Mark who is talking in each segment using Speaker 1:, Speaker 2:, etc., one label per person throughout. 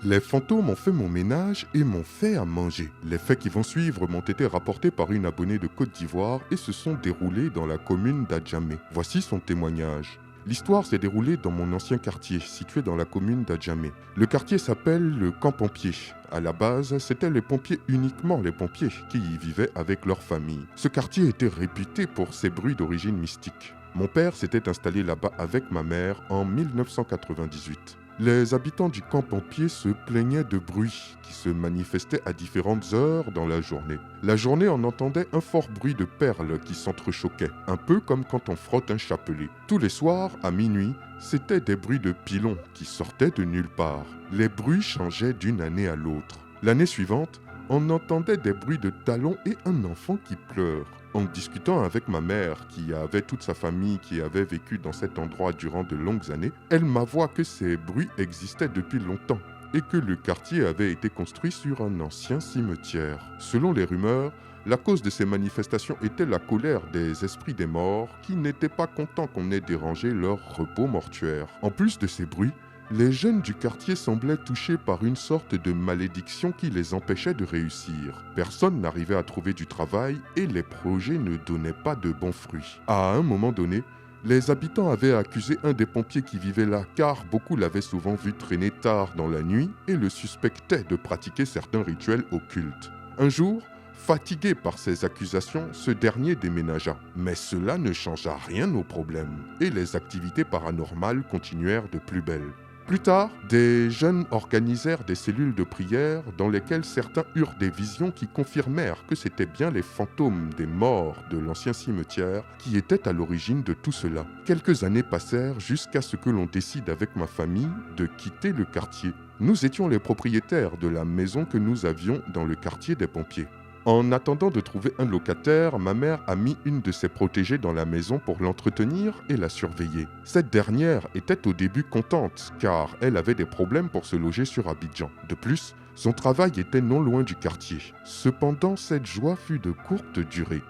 Speaker 1: Les fantômes ont fait mon ménage et m'ont fait à manger. Les faits qui vont suivre m'ont été rapportés par une abonnée de Côte d'Ivoire et se sont déroulés dans la commune d'Adjamé. Voici son témoignage. L'histoire s'est déroulée dans mon ancien quartier, situé dans la commune d'Adjamé. Le quartier s'appelle le Camp Pompier. À la base, c'étaient les pompiers, uniquement les pompiers, qui y vivaient avec leur famille. Ce quartier était réputé pour ses bruits d'origine mystique. Mon père s'était installé là-bas avec ma mère en 1998. Les habitants du camp pompier se plaignaient de bruits qui se manifestaient à différentes heures dans la journée. La journée, on entendait un fort bruit de perles qui s'entrechoquaient, un peu comme quand on frotte un chapelet. Tous les soirs, à minuit, c'étaient des bruits de pilons qui sortaient de nulle part. Les bruits changeaient d'une année à l'autre. L'année suivante, on entendait des bruits de talons et un enfant qui pleure. En discutant avec ma mère, qui avait toute sa famille qui avait vécu dans cet endroit durant de longues années, elle m'avoua que ces bruits existaient depuis longtemps et que le quartier avait été construit sur un ancien cimetière. Selon les rumeurs, la cause de ces manifestations était la colère des esprits des morts qui n'étaient pas contents qu'on ait dérangé leur repos mortuaire. En plus de ces bruits, les jeunes du quartier semblaient touchés par une sorte de malédiction qui les empêchait de réussir. Personne n'arrivait à trouver du travail et les projets ne donnaient pas de bons fruits. À un moment donné, les habitants avaient accusé un des pompiers qui vivait là car beaucoup l'avaient souvent vu traîner tard dans la nuit et le suspectaient de pratiquer certains rituels occultes. Un jour, fatigué par ces accusations, ce dernier déménagea. Mais cela ne changea rien au problème et les activités paranormales continuèrent de plus belle. Plus tard, des jeunes organisèrent des cellules de prière dans lesquelles certains eurent des visions qui confirmèrent que c'étaient bien les fantômes des morts de l'ancien cimetière qui étaient à l'origine de tout cela. Quelques années passèrent jusqu'à ce que l'on décide avec ma famille de quitter le quartier. Nous étions les propriétaires de la maison que nous avions dans le quartier des pompiers. En attendant de trouver un locataire, ma mère a mis une de ses protégées dans la maison pour l'entretenir et la surveiller. Cette dernière était au début contente, car elle avait des problèmes pour se loger sur Abidjan. De plus, son travail était non loin du quartier. Cependant, cette joie fut de courte durée.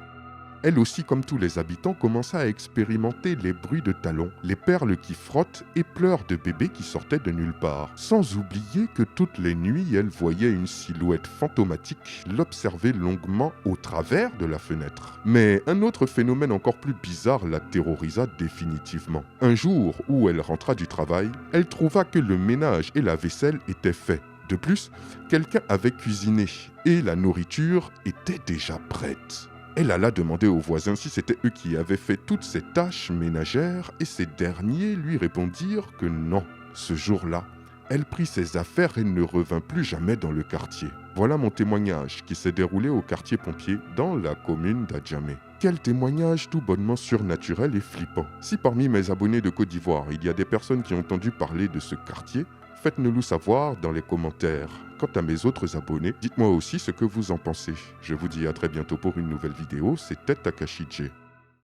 Speaker 1: Elle aussi, comme tous les habitants, commença à expérimenter les bruits de talons, les perles qui frottent et pleurs de bébés qui sortaient de nulle part. Sans oublier que toutes les nuits, elle voyait une silhouette fantomatique l'observer longuement au travers de la fenêtre. Mais un autre phénomène encore plus bizarre la terrorisa définitivement. Un jour où elle rentra du travail, elle trouva que le ménage et la vaisselle étaient faits. De plus, quelqu'un avait cuisiné et la nourriture était déjà prête. Elle alla demander aux voisins si c'était eux qui avaient fait toutes ces tâches ménagères et ces derniers lui répondirent que non. Ce jour-là, elle prit ses affaires et ne revint plus jamais dans le quartier. Voilà mon témoignage qui s'est déroulé au quartier pompier dans la commune d'Adjamé. Quel témoignage tout bonnement surnaturel et flippant. Si parmi mes abonnés de Côte d'Ivoire, il y a des personnes qui ont entendu parler de ce quartier, faites-nous-le savoir dans les commentaires. Quant à mes autres abonnés, dites-moi aussi ce que vous en pensez. Je vous dis à très bientôt pour une nouvelle vidéo, c'était Takashi J.